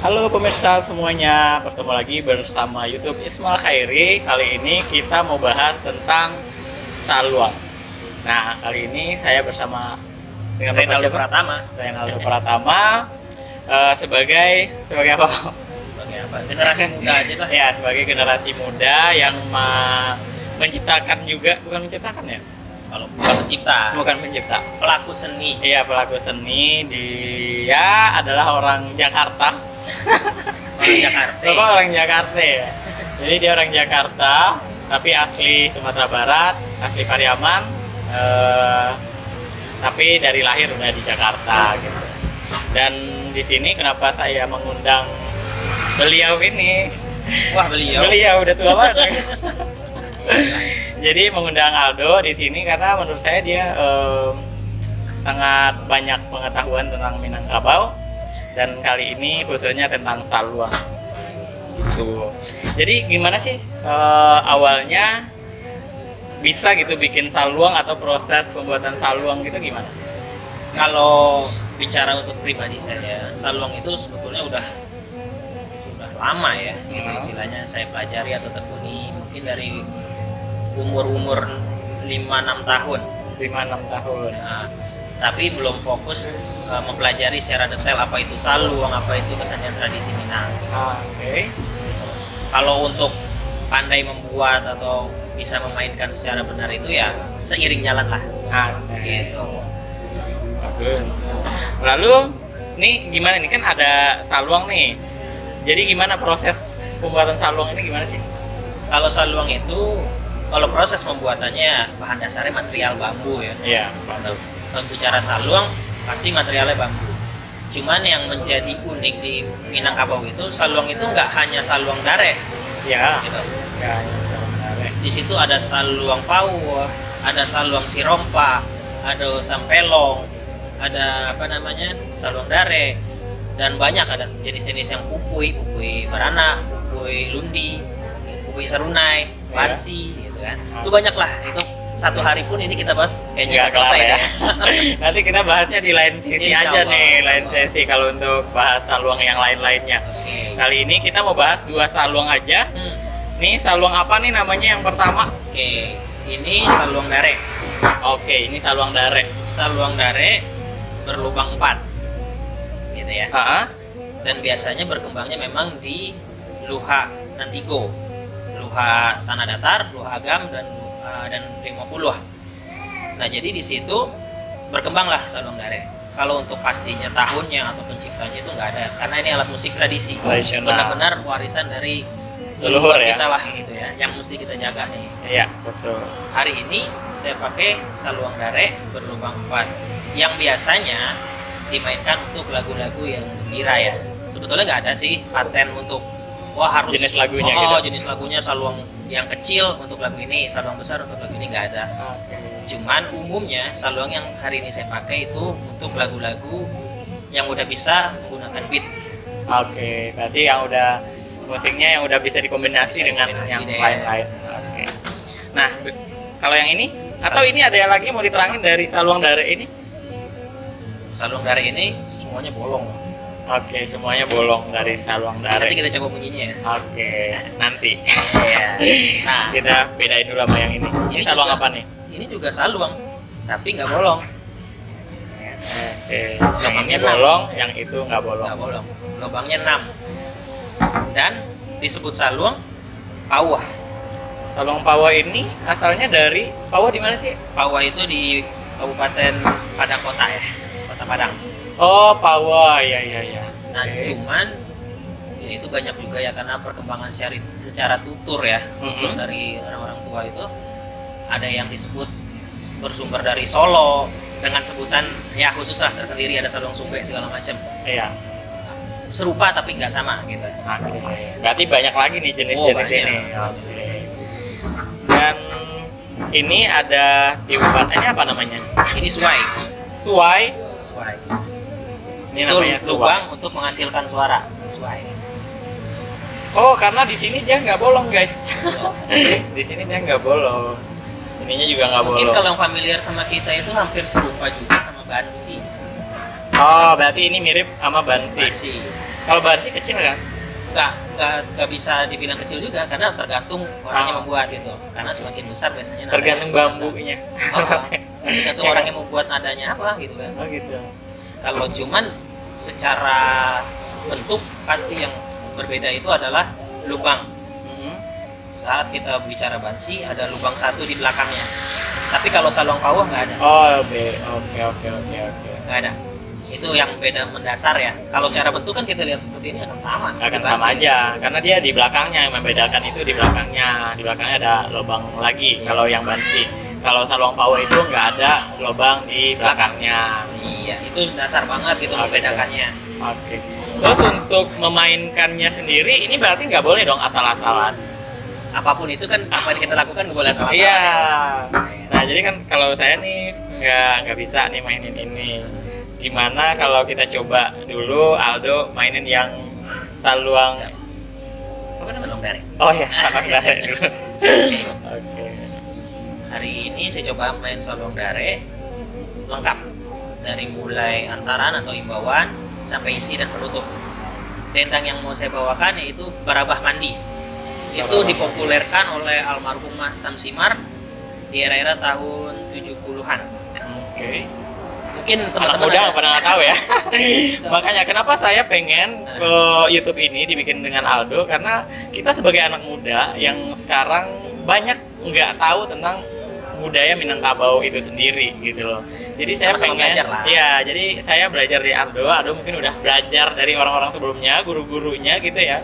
Halo pemirsa semuanya, bertemu lagi bersama YouTube Ismail Khairi. Kali ini kita mau bahas tentang saluang. Nah, kali ini saya bersama dengan Reynaldo Pratama. Reynaldo Pratama sebagai apa? Sebagai apa? Generasi muda aja lah. Ya, sebagai generasi muda yang menciptakan juga, bukan menciptakan ya? Kalau bukan pencipta, Bukan pencipta. pelaku seni. Iya, pelaku seni. Dia adalah orang Jakarta. Orang Jakarta. Bapak orang Jakarta ya. Jadi dia orang Jakarta, tapi asli Sumatera Barat, asli Pariaman, tapi dari lahir udah di Jakarta gitu. Dan di sini kenapa saya mengundang beliau ini? Wah, beliau. Beliau udah tua banget. Jadi mengundang Aldo di sini karena menurut saya dia sangat banyak pengetahuan tentang Minangkabau. Dan kali ini khususnya tentang saluang gitu. Jadi gimana sih awalnya bisa gitu bikin saluang atau proses pembuatan saluang gitu gimana? Kalau bicara untuk pribadi saya, saluang itu sebetulnya udah lama ya, gitu istilahnya saya pelajari atau tekuni mungkin dari umur 5-6 tahun. 5-6 tahun. Nah, tapi belum fokus mempelajari secara detail apa itu saluang, apa itu kesenian tradisi Minang. Oke. Kalau untuk pandai membuat atau bisa memainkan secara benar itu ya seiring jalan lah. Gitu. Bagus. Lalu nih gimana nih, kan ada saluang nih. Jadi gimana proses pembuatan saluang ini gimana sih? Kalau saluang itu, kalau proses pembuatannya bahan dasarnya material bambu ya. Iya. Kalau bicara saluang pasti materialnya bambu. Cuman yang menjadi unik di Minangkabau itu saluang itu nggak hanya saluang dare. Ya. Gitu. Ya. Di situ ada saluang pauh, ada saluang sirompa, ada sampelong, ada saluang dare, dan banyak ada jenis-jenis yang pupui beranak, pupui lundi, pupui sarunai, pansi, gitu kan. Itu banyak lah, itu satu hari pun ini kita bahas kayaknya nggak selesai ya. deh. Nanti kita bahasnya di lain sesi Insya aja Allah, nih, insya lain Allah. sesi kalau untuk bahas saluang yang lain-lainnya. Oke. Kali ini kita mau bahas 2 saluang aja. Nih saluang apa nih namanya yang pertama? Oke, ini saluang dare. Oke, ini saluang dare. Saluang dare berlubang 4, gitu ya. Dan biasanya berkembangnya memang di Luha Nantigo, Luha Tanah Datar, Luha Agam, dan 50. Nah, jadi di situ berkembanglah saluang dare. Kalau untuk pastinya tahunnya atau penciptanya itu nggak ada, karena ini alat musik tradisi, Tradisional. benar-benar warisan dari Leluhur ya? kita lah gitu ya, yang mesti kita jaga nih. Iya, betul. Hari ini saya pakai saluang dare berlubang 4 yang biasanya dimainkan untuk lagu-lagu yang gembira ya. Sebetulnya nggak ada sih paten untuk harus Jenis lagunya gitu? jenis lagunya saluang yang kecil untuk lagu ini, saluang besar untuk lagu ini, nggak ada. Oke. Cuman umumnya saluang yang hari ini saya pakai itu untuk lagu-lagu yang udah bisa menggunakan beat. Oke, berarti yang udah musiknya yang udah bisa dikombinasi dengan yang deh. lain-lain. Oke. Nah, kalau yang ini atau ini ada yang lagi mau diterangin dari saluang dare ini? Saluang dare ini semuanya bolong. Oke, semuanya bolong dari saluang dare. Nanti kita coba bunyinya ya. Oke, nanti. Iya. Nah, Kita bedain dulu sama yang ini. Ini saluang juga- apa nih? Ini juga saluang, tapi nggak bolong. Oke, yang ini bolong, yang itu nggak bolong. Nggak bolong. Lubangnya 6. Dan disebut saluang pawah. Saluang Pawa ini asalnya dari Pawa di mana sih? Pawah itu di Kabupaten Padang Kota ya, Kota Padang. Oh, Pawa, ya. Nah, cuman ini itu banyak juga ya karena perkembangan secara tutur ya, tutur dari orang-orang tua itu ada yang disebut bersumber dari Solo dengan sebutan ya khusus lah tersendiri, ada saluang sumbe segala macam. Iya. Serupa tapi nggak sama gitu. Oke. Berarti banyak lagi nih jenis-jenis banyak. ini. Oke. Dan ini ada di bupatnya apa namanya? Ini suai. Suai. Ini Itu namanya suai. lubang untuk menghasilkan suara. Suai. Oh, karena di sini dia nggak bolong, guys. Di sini dia nggak bolong. Ininya juga nggak Mungkin bolong. kalau yang familiar sama kita itu hampir serupa juga sama bansi. Oh, berarti ini mirip sama bansi. Bansi. Kalau bansi kecil kan? Nggak bisa dibilang kecil juga karena tergantung orangnya membuat gitu. Karena semakin besar biasanya tergantung bambunya. Tergantung orang yang membuat nadanya apa gitu kan. Oh gitu. Kalau cuman secara bentuk pasti yang berbeda itu adalah lubang. Saat kita bicara bansi ada lubang satu di belakangnya. Tapi kalau saluang pawah nggak ada. Oh, oke. Nggak ada. Itu yang beda mendasar ya. Kalau cara bentuk kan kita lihat seperti ini akan sama. Akan sama aja, karena dia di belakangnya yang membedakan itu di belakangnya. Di belakangnya ada lubang lagi. Kalau yang bansi, kalau saluang pawo itu nggak ada lubang di belakangnya. Iya, itu dasar banget gitu membedakannya. Oke. Terus untuk memainkannya sendiri, ini berarti nggak boleh dong asal-asalan. Apapun itu kan apa yang kita lakukan nggak boleh asal-asalan. Iya. Nah jadi kan kalau saya nih nggak bisa nih mainin ini. Gimana kalau kita coba dulu Aldo mainin yang saluang dare. Oh ya, saluang dare dulu. Oke. Hari ini saya coba main saluang dare lengkap dari mulai antaran atau imbauan sampai isi dan penutup. Dendang yang mau saya bawakan yaitu Barabah Mandi. Itu dipopulerkan oleh almarhumah Samsimar di era-era tahun 70-an. Oke. Mungkin anak muda pada nggak tahu ya. Makanya kenapa saya pengen ke YouTube ini dibikin dengan Aldo, karena kita sebagai anak muda yang sekarang banyak nggak tahu tentang budaya Minangkabau itu sendiri gitu loh. Jadi saya pengen, ya jadi saya belajar dari Aldo. Aldo mungkin udah belajar dari orang-orang sebelumnya, guru-gurunya gitu ya.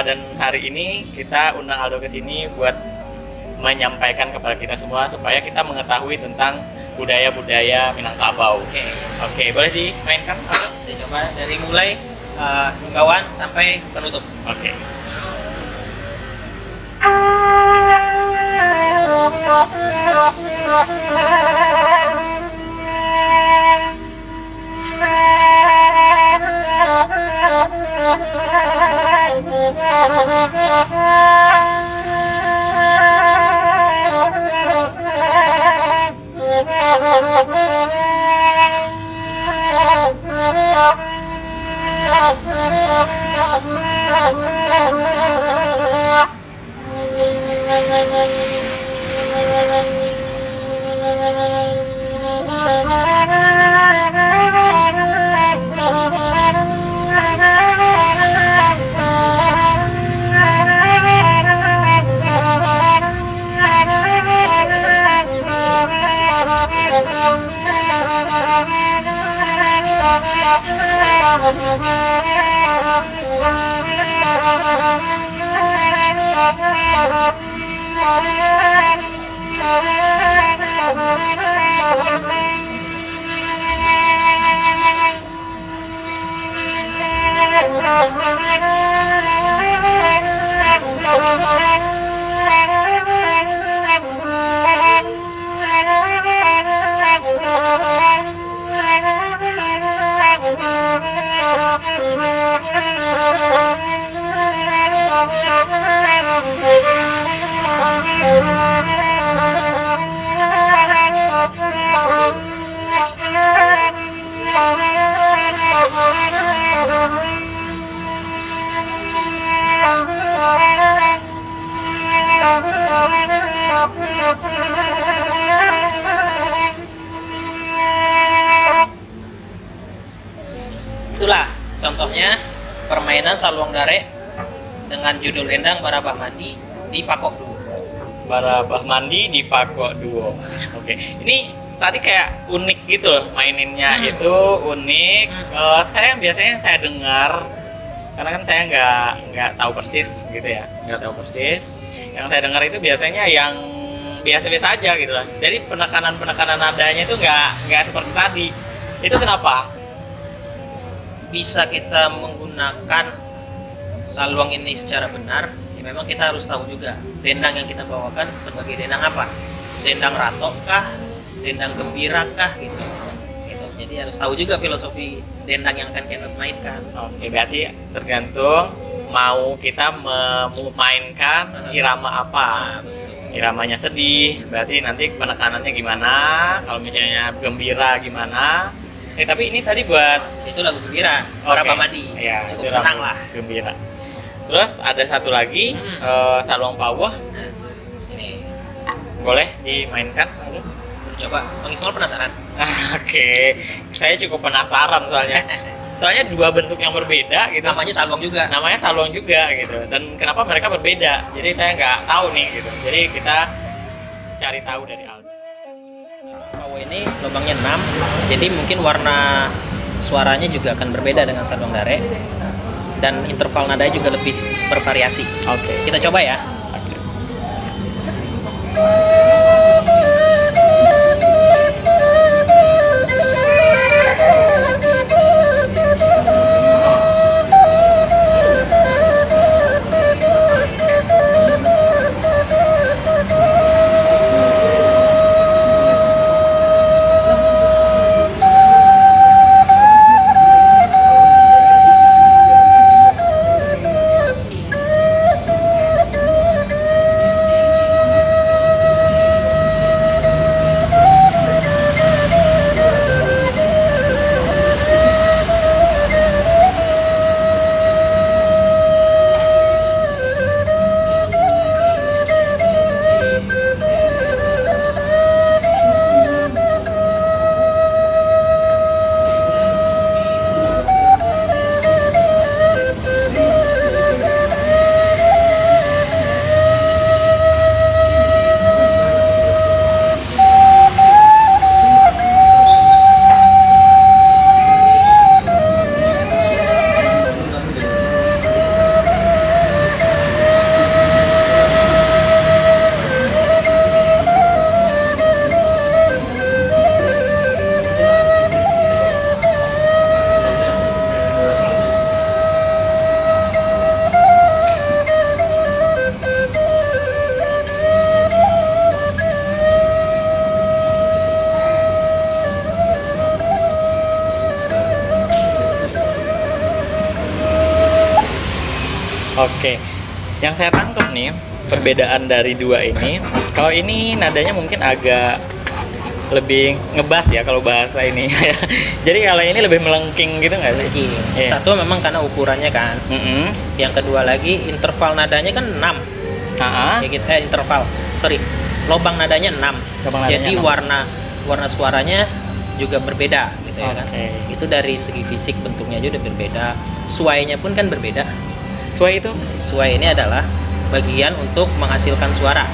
Dan hari ini kita undang Aldo ke sini buat menyampaikan kepada kita semua supaya kita mengetahui tentang budaya-budaya Minangkabau. Oke, boleh dimainkan Aldo? Saya coba dari mulai imbauan sampai penutup. Oke. Itulah contohnya permainan saluang dare dengan judul dendang Barabah Mandi di Pakok Duo. Barabah Mandi di Pakok Duo. Oke, ini tadi kayak unik gitu loh maininnya. Itu unik. Saya biasanya saya dengar, karena kan saya nggak tahu persis gitu ya, nggak tahu persis. Yang saya dengar itu biasanya yang biasa-biasa aja gitu loh. Jadi penekanan nadanya itu nggak seperti tadi. Itu kenapa? Bisa kita menggunakan saluang ini secara benar, ya memang kita harus tahu juga dendang yang kita bawakan sebagai dendang apa. Dendang ratok kah, dendang gembira kah gitu. Jadi harus tahu juga filosofi dendang yang akan kita mainkan. Oke, berarti tergantung mau kita memainkan irama apa. Iramanya sedih, berarti nanti penekanannya gimana. Kalau misalnya gembira gimana. Tapi ini tadi buat itu lagu gembira, para pamadi. Ya, cukup senang lah. Gembira. Terus ada satu lagi Saluang Pawah. Nah, ini Boleh dimainkan? coba Bang Ismail penasaran? Oke, saya cukup penasaran soalnya. Soalnya dua bentuk yang berbeda gitu. Namanya saluang juga. Namanya saluang juga gitu. Dan kenapa mereka berbeda? Jadi saya nggak tahu nih gitu. Jadi kita cari tahu dari Aldo. Pawai ini lubangnya 6, jadi mungkin warna suaranya juga akan berbeda dengan saluang dare, dan interval nadanya juga lebih bervariasi. Oke. Kita coba ya. Oke, yang saya tangkap nih perbedaan dari dua ini, kalau ini nadanya mungkin agak lebih ngebas ya kalau bahasa ini. Jadi kalau ini lebih melengking gitu nggak sih? Yeah. Satu memang karena ukurannya kan. Yang kedua lagi interval nadanya kan 6. Ya gitu, lubang nadanya 6. Jadi 6. warna suaranya juga berbeda gitu ya kan. Itu dari segi fisik bentuknya aja udah berbeda. Suainya pun kan berbeda. Suai itu? Suai ini adalah bagian untuk menghasilkan suara.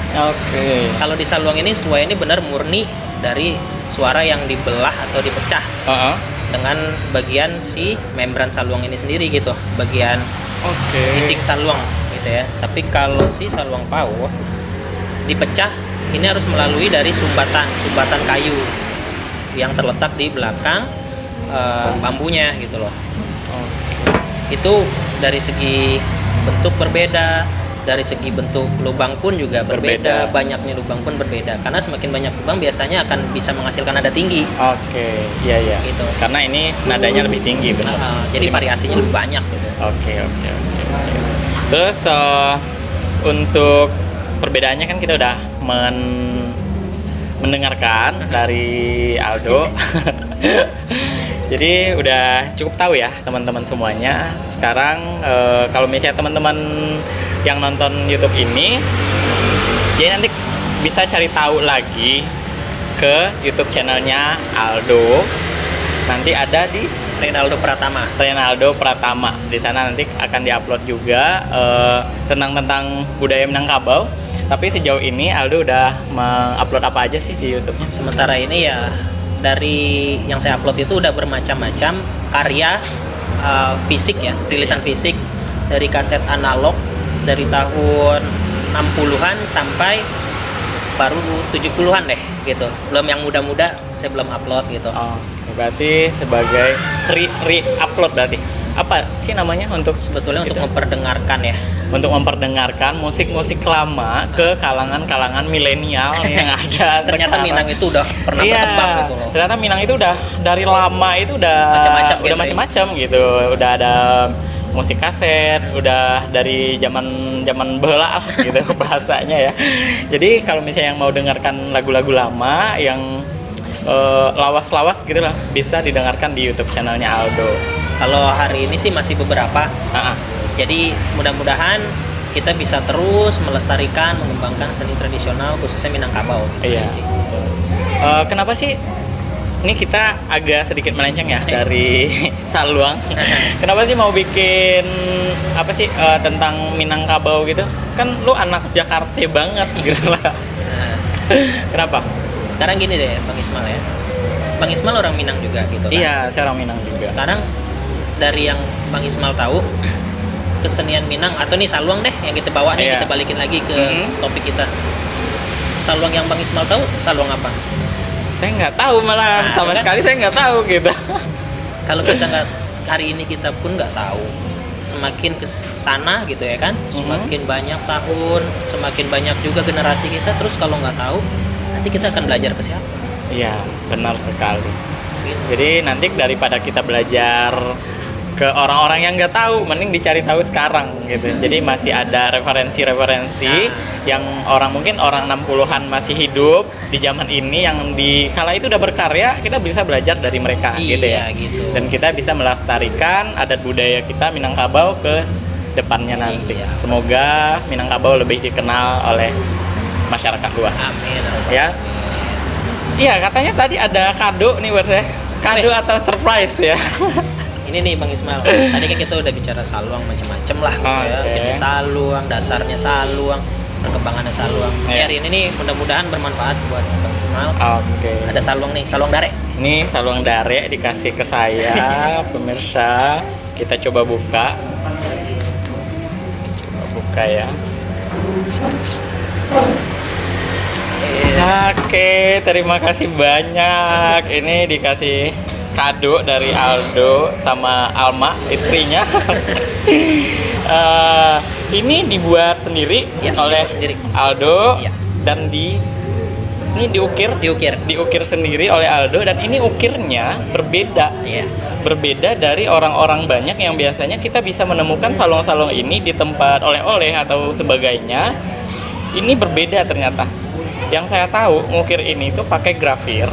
Kalau di saluang ini suai ini benar murni dari suara yang dibelah atau dipecah dengan bagian si membran saluang ini sendiri gitu, bagian titik saluang gitu ya. Tapi kalau si saluang pauh dipecah ini harus melalui dari sumbatan kayu yang terletak di belakang bambunya gitu loh. Itu dari segi bentuk berbeda, dari segi bentuk lubang pun juga berbeda, banyaknya lubang pun berbeda. Karena semakin banyak lubang biasanya akan bisa menghasilkan nada tinggi. Iya. Gitu. Karena ini nadanya lebih tinggi, benar. Jadi variasinya lebih banyak gitu. Oke. Terus untuk perbedaannya kan kita udah mendengarkan dari Aldo. Jadi udah cukup tahu ya teman-teman semuanya. Sekarang kalau misalnya teman-teman yang nonton YouTube ini, jadi nanti bisa cari tahu lagi ke YouTube channelnya Aldo. Nanti ada di Reynaldo Pratama. Di sana nanti akan diupload juga tentang budaya Minangkabau. Tapi sejauh ini Aldo udah mengupload apa aja sih di YouTube? Sementara ini ya dari yang saya upload itu udah bermacam-macam karya fisik ya, rilisan fisik dari kaset analog dari tahun 60-an sampai baru 70-an deh gitu. Belum yang muda-muda saya belum upload gitu. Berarti sebagai re-upload berarti. Apa sih namanya untuk sebetulnya gitu? Untuk memperdengarkan ya. Untuk memperdengarkan musik-musik lama ke kalangan-kalangan milenial yang ada. Ternyata sekarang. Minang itu udah pernah berkembang gitu loh. Ternyata Minang itu udah dari lama itu udah macam-macam gitu. Udah ada musik kaset, udah dari zaman baheula gitu bahasanya ya. Jadi kalau misalnya yang mau dengarkan lagu-lagu lama yang lawas-lawas gitu lah bisa didengarkan di YouTube channelnya Aldo. Kalau hari ini sih masih beberapa. Jadi mudah-mudahan kita bisa terus melestarikan, mengembangkan seni tradisional khususnya Minangkabau. Iya. Sih. Kenapa sih? Ini kita agak sedikit melenceng ya dari Saluang. Kenapa sih mau bikin apa sih tentang Minangkabau gitu? Kan lu anak Jakarta banget gitu lah. Kenapa? Sekarang gini deh Bang Ismail ya. Bang Ismail orang Minang juga gitu kan? Iya, saya orang Minang juga. Sekarang dari yang Bang Ismail tahu, kesenian Minang atau nih Saluang deh yang kita bawa nih, kita balikin lagi ke topik kita. Saluang yang Bang Ismail tahu, Saluang apa? Saya nggak tahu malah, sama kan? Sekali saya nggak tahu gitu. Kalau kita nggak, hari ini kita pun nggak tahu, semakin kesana gitu ya kan, semakin banyak tahun, semakin banyak juga generasi kita, terus kalau nggak tahu, nanti kita akan belajar ke siapa? Iya, benar sekali. Gitu. Jadi nanti daripada kita belajar ke orang-orang yang nggak tahu, mending dicari tahu sekarang gitu. Jadi masih ada referensi-referensi yang mungkin orang 60-an masih hidup di zaman ini, yang di kala itu udah berkarya, kita bisa belajar dari mereka gitu ya. Gitu. Dan kita bisa melestarikan adat budaya kita Minangkabau ke depannya nanti. Semoga Minangkabau lebih dikenal oleh masyarakat luas. Amin. Ya. Iya, katanya tadi ada kado nih buat saya. Kado atau surprise ya. Ini nih Bang Ismail, tadi kan kita udah bicara Saluang macam-macam lah gitu ya. Jadi Saluang, dasarnya Saluang, perkembangannya Saluang. Hari ini nih mudah-mudahan bermanfaat buat Bang Ismail. Ada Saluang nih, Saluang Dare. Ini Saluang Dare dikasih ke saya, pemirsa. Kita coba buka. Buka ya. Oke, terima kasih banyak. Ini dikasih kado dari Aldo sama Alma, istrinya. Ini dibuat sendiri oleh Aldo dan ini diukir sendiri oleh Aldo, dan ini ukirnya berbeda. Berbeda dari orang-orang banyak yang biasanya kita bisa menemukan salong-salong ini di tempat oleh-oleh atau sebagainya. Ini berbeda ternyata. Yang saya tahu ngukir ini tuh pakai grafir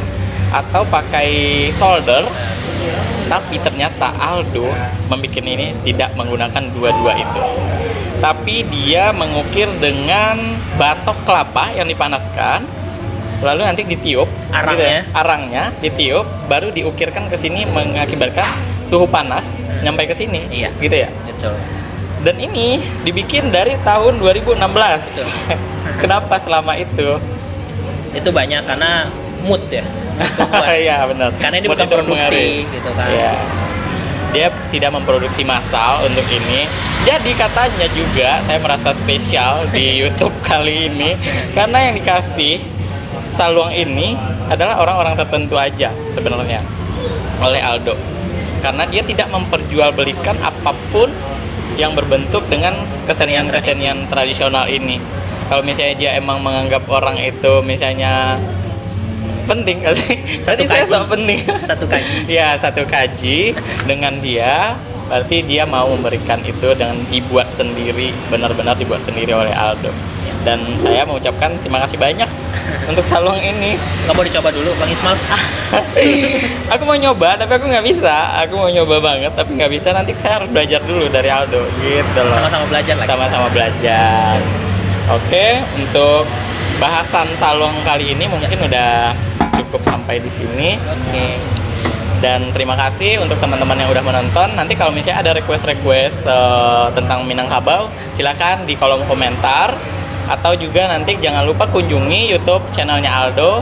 atau pakai solder, tapi ternyata Aldo membuat ini tidak menggunakan dua-dua itu, tapi dia mengukir dengan batok kelapa yang dipanaskan, lalu nanti ditiup arangnya ditiup, baru diukirkan ke sini, mengakibatkan suhu panas nyampe ke sini, gitu ya. Betul. Dan ini dibikin dari tahun 2016. Kenapa selama itu? Itu banyak karena mood ya. Iya benar. Karena ini bukan produksi gitu kan. Ya. Dia tidak memproduksi massal untuk ini. Jadi katanya juga saya merasa spesial di YouTube kali ini karena yang dikasih Saluang ini adalah orang-orang tertentu aja sebenarnya oleh Aldo. Karena dia tidak memperjualbelikan apapun yang berbentuk dengan kesenian-kesenian tradisional ini. Kalau misalnya dia emang menganggap orang itu misalnya penting gak sih? Tadi saya sok penting. Satu kaji dengan dia, berarti dia mau memberikan itu dengan dibuat sendiri, benar-benar dibuat sendiri oleh Aldo. Dan saya mengucapkan terima kasih banyak untuk Saluang ini. Nggak mau dicoba dulu Bang Ismail? Aku mau nyoba tapi aku nggak bisa. Aku mau nyoba banget tapi nggak bisa. Nanti saya harus belajar dulu dari Aldo gitu loh. Sama-sama belajar lagi. Sama-sama belajar. Oke, untuk bahasan Saluang kali ini mungkin udah cukup sampai di sini. Dan terima kasih untuk teman-teman yang udah menonton. Nanti kalau misalnya ada request tentang Minangkabau, silakan di kolom komentar. Atau juga nanti jangan lupa kunjungi YouTube channelnya Aldo,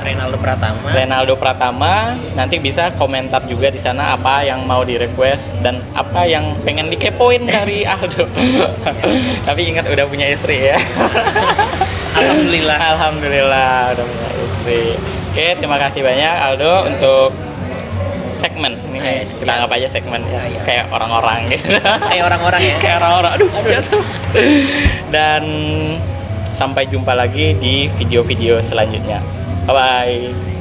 Renaldo Pratama. Nanti bisa komentar juga di sana apa yang mau di request dan apa yang pengen dikepoin dari Aldo. Tapi ingat udah punya istri ya. Alhamdulillah udah punya istri. Oke, terima kasih banyak Aldo untuk segmen ini. Kita anggap aja segmen ya. Kayak orang-orang gitu. Kayak orang-orang ya. Kayak orang-orang. Aduh. Dan sampai jumpa lagi di video-video selanjutnya. Bye bye.